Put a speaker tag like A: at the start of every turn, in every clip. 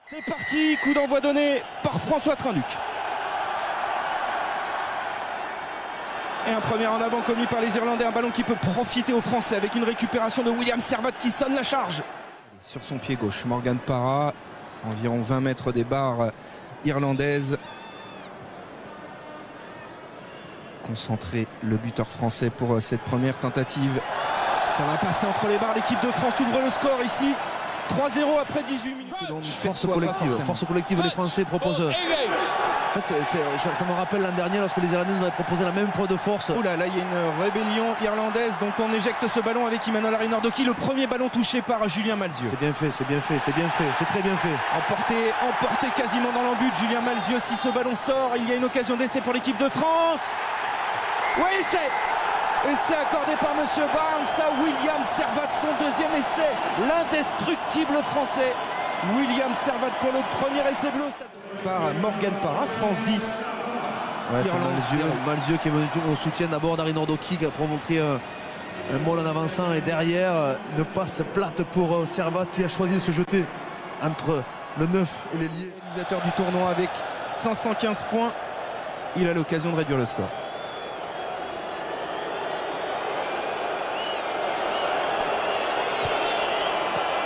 A: C'est parti, coup d'envoi donné par François Trinduc. Et un premier en avant commis par les Irlandais, un ballon qui peut profiter aux Français avec une récupération de William Servat qui sonne la charge. Sur son pied gauche, Morgan Parra, environ 20 mètres des barres irlandaises. Concentré le buteur français pour cette première tentative. Ça va passer entre les barres, l'équipe de France ouvre le score ici. 3-0 après 18 minutes.
B: Force collective, les Français proposent. En fait, ça me rappelle l'an dernier lorsque les Irlandais nous avaient proposé la même poids de force.
A: Oh là là, il y a une rébellion irlandaise, donc on éjecte ce ballon avec Emmanuel Arinordoki, le premier ballon touché par Julien Malzieu.
B: C'est bien fait, c'est très bien fait.
A: Emporté quasiment dans l'embut, Julien Malzieu, si ce ballon sort, il y a une occasion d'essai pour l'équipe de France. Oui, essai accordé par Monsieur Barnes à William Servat, son deuxième essai, l'indestructible français. William Servat pour le premier essai bleu. Par Morgan Parra, France 10.
B: Ouais, Malzieu qui est venu au soutien d'abord d'Arinordoki qui a provoqué un ball en avançant et derrière une passe plate pour Servat qui a choisi de se jeter entre le 9 et l'ailier.
A: Réalisateur du tournoi avec 515 points, il a l'occasion de réduire le score.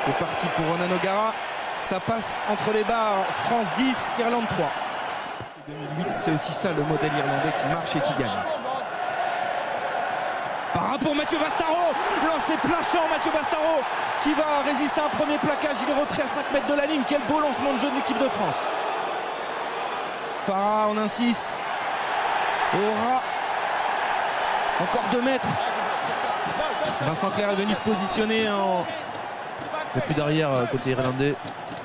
A: C'est parti pour Ronan O'Gara. Ça passe entre les barres. France 10, Irlande 3. C'est 2008, c'est aussi ça le modèle irlandais qui marche et qui gagne. Parra pour Mathieu Bastaro. Lancé plein champ, Mathieu Bastaro qui va résister à un premier plaquage. Il est repris à 5 mètres de la ligne. Quel beau lancement de jeu de l'équipe de France. Parra, on insiste. Aura. Encore 2 mètres. Vincent Clerc est venu se positionner en...
B: Il n'y a plus d'arrière côté irlandais.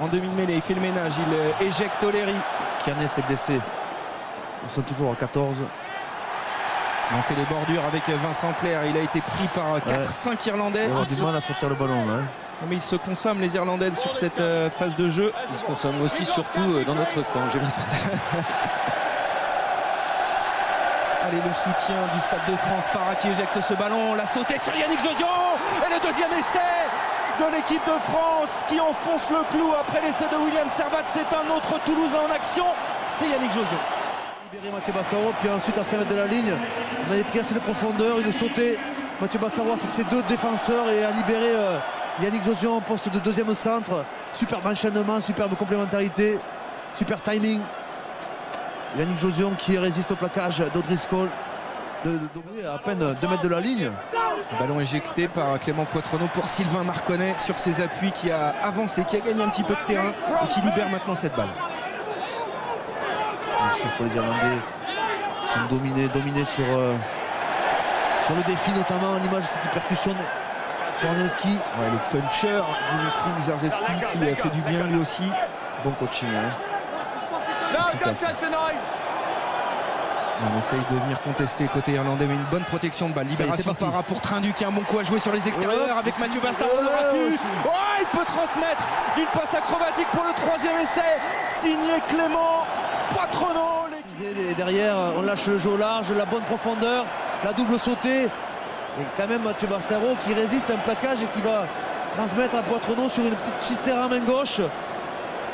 A: En demi-mêlée, il fait le ménage, il éjecte O'Leary.
B: Kearney s'est blessé. Ils sont toujours à 14.
A: On fait les bordures avec Vincent Clerc. Il a été pris par 4-5 Irlandais.
B: On a du mal à sortir le ballon. Hein.
A: Mais ils se consomment les Irlandais sur cette phase de jeu.
C: Ils se consomment aussi surtout dans notre camp, j'ai l'impression.
A: Allez, le soutien du Stade de France. Parra qui éjecte ce ballon. La sautée sur Yannick Jauzion. Et le deuxième essai de l'équipe de France qui enfonce le clou après l'essai de William Servat. C'est un autre Toulousain en action, c'est Yannick Jauzion.
B: Libéré Mathieu Bastaro, puis ensuite à 5 mètres de la ligne, on avait pris assez de profondeur, il a sauté. Mathieu Bastaro a fixé 2 défenseurs et a libéré Yannick Jauzion en poste de deuxième centre. Superbe enchaînement, superbe complémentarité, super timing. Yannick Jauzion qui résiste au plaquage d'Odriscoll. À peine 2 mètres de la ligne.
A: Le ballon éjecté par Clément Poitrenaud pour Sylvain Marconnet sur ses appuis, qui a avancé, qui a gagné un petit peu de terrain et qui libère maintenant cette balle.
B: Les Irlandais sont dominés sur le défi, notamment à l'image de cette percussion de Swarzewski.
A: Ouais, le puncher Dimitri Zarzewski qui a fait du bien lui aussi.
B: Bon coaching.
A: On essaye de venir contester côté irlandais, mais une bonne protection de balle. Libération Parra pour Trinduc, un bon coup à jouer sur les extérieurs avec Mathieu Bastaro. Oh, il peut transmettre d'une passe acrobatique pour le troisième essai, signé Clément Poitrenaud.
B: Et derrière, on lâche le jeu au large, la bonne profondeur, la double sautée. Et quand même Mathieu Bastaro qui résiste à un plaquage et qui va transmettre à Poitrenaud sur une petite chistera à main gauche.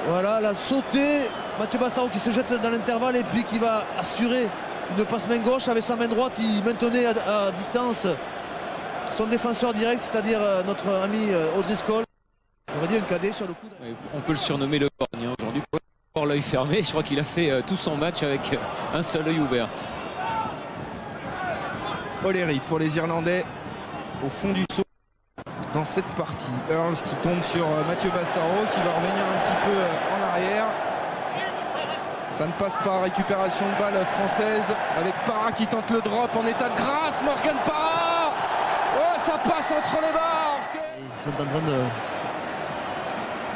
B: Voilà, la sautée. Mathieu Bastaro qui se jette dans l'intervalle et puis qui va assurer une passe main gauche avec sa main droite. Il maintenait à distance son défenseur direct, c'est-à-dire notre ami O'Driscoll. On aurait dit un cadet sur le coup.
C: On peut le surnommer le borgne aujourd'hui. Pour l'œil fermé, je crois qu'il a fait tout son match avec un seul œil ouvert.
A: O'Leary pour les Irlandais au fond du saut dans cette partie. Earls qui tombe sur Mathieu Bastaro qui va revenir un petit peu en arrière. Ça ne passe pas, récupération de balle française avec Parra qui tente le drop en état de grâce. Morgan Parra, oh, ça passe entre les barres.
B: Ils sont en train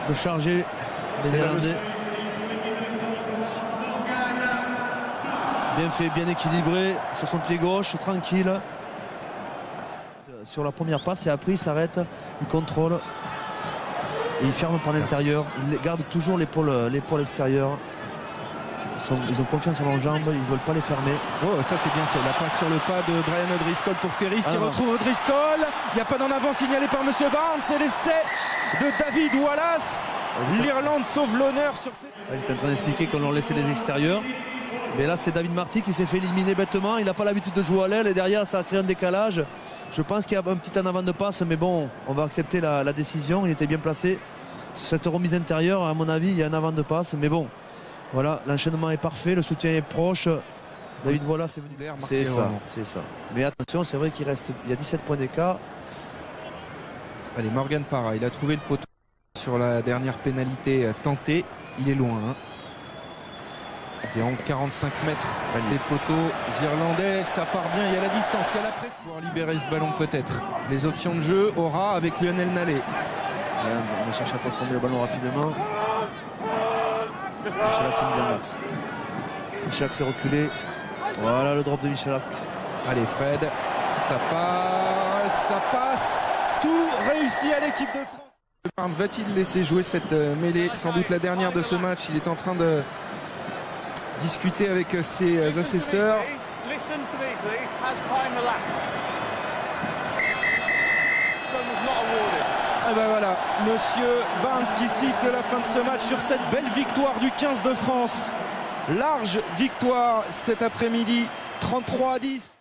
B: de charger les Irlandais. Bien fait, bien équilibré sur son pied gauche, tranquille. Sur la première passe et après il s'arrête, il contrôle et il ferme par l'intérieur. Il garde toujours l'épaule extérieure. Ils ont confiance en leurs jambes, ils ne veulent pas les fermer.
A: Oh, ça c'est bien fait, la passe sur le pas de Brian O'Driscoll pour Ferris qui retrouve O'Driscoll. Il n'y a pas d'en avant signalé par Monsieur Barnes. C'est l'essai de David Wallace. L'Irlande sauve l'honneur sur ces...
B: J'étais en train d'expliquer qu'on leur laissait les extérieurs. Mais là, c'est David Marty qui s'est fait éliminer bêtement. Il n'a pas l'habitude de jouer à l'aile et derrière, ça a créé un décalage. Je pense qu'il y a un petit en avant de passe, mais bon, on va accepter la décision. Il était bien placé. Cette remise intérieure, à mon avis, il y a un avant de passe. Mais bon, voilà, l'enchaînement est parfait, le soutien est proche. David, voilà, c'est venu. C'est ça, c'est ça. Mais attention, c'est vrai qu'il reste, il y a 17 points d'écart.
A: Allez, Morgan Parra, il a trouvé le poteau sur la dernière pénalité tentée. Il est loin. Hein. Et en 45 mètres des poteaux irlandais, ça part bien, il y a la distance, il y a la pression. Pour libérer ce ballon peut-être. Les options de jeu aura avec Lionel Nallet.
B: On va chercher à transformer le ballon rapidement. Michalak s'est mis en max. Michalak s'est reculé. Voilà le drop de Michalak.
A: Allez Fred, ça passe. Tout réussi à l'équipe de France. Barnes va-t-il laisser jouer cette mêlée? Sans doute la dernière de ce match. Il est en train de discuter avec ses assesseurs. Et ben voilà, monsieur Barnes qui siffle la fin de ce match sur cette belle victoire du 15 de France. Large victoire cet après-midi, 33-10.